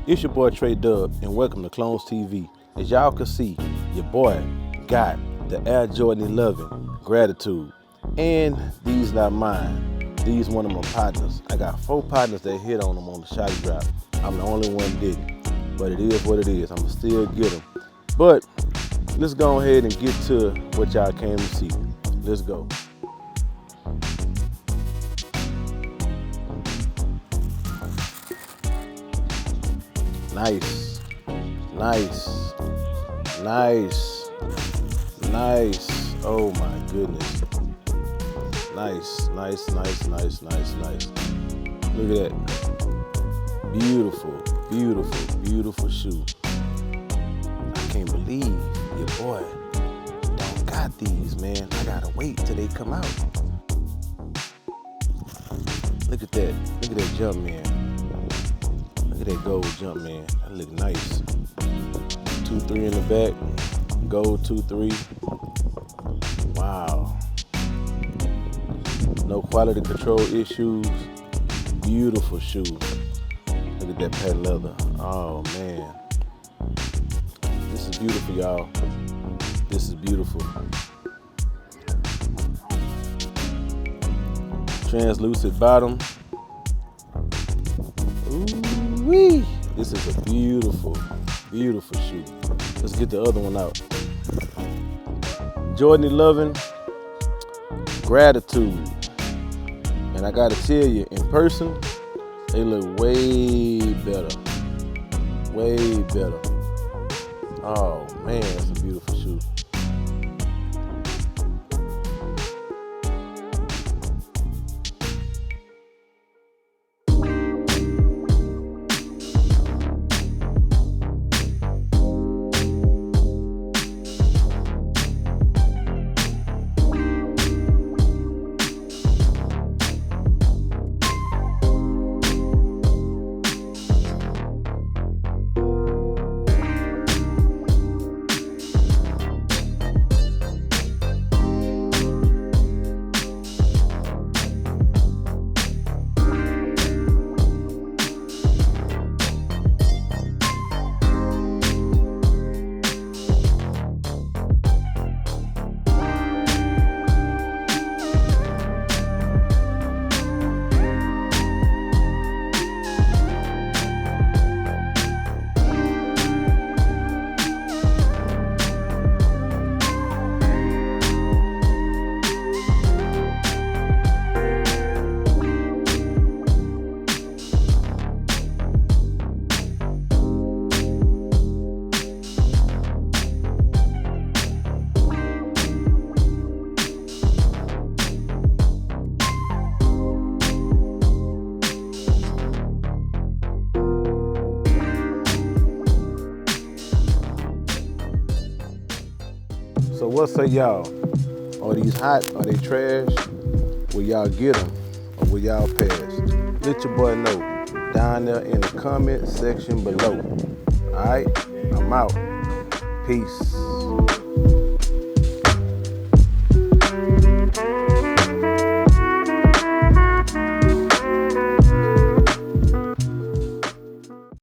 It's your boy Trey Dub, and welcome to Clones TV. As y'all can see, your boy got the Air Jordan 11 Gratitude. And these not mine. These one of my partners. I got 4 partners that hit on them on the shot drop. I'm the only one didn't. But it is what it is. I'ma still get them. But let's go ahead and get to what y'all came to see. Let's go. Nice, nice, nice, nice. Oh my goodness. Nice, nice, nice, nice, nice, nice. Look at that. Beautiful, beautiful, beautiful shoe. I can't believe your boy don't got these, man. I gotta wait till they come out. Look at that. Look at that jump, man. Look at that gold jump, man. That look nice. 2-3 in the back. Gold 2-3. Wow. No quality control issues. Beautiful shoe. Look at that patent leather. Oh man. This is beautiful, y'all. This is beautiful. Translucent bottom. Ooh-wee. This is a beautiful, beautiful shoe. Let's get the other one out. Jordan 11 Gratitude. And I gotta tell you, in person, they look way better. Way better. Oh man, it's a beautiful shoe. So what say y'all? Are these hot? Are they trash? Will y'all get them? Or will y'all pass? Let your boy know down there in the comment section below. All right? I'm out. Peace.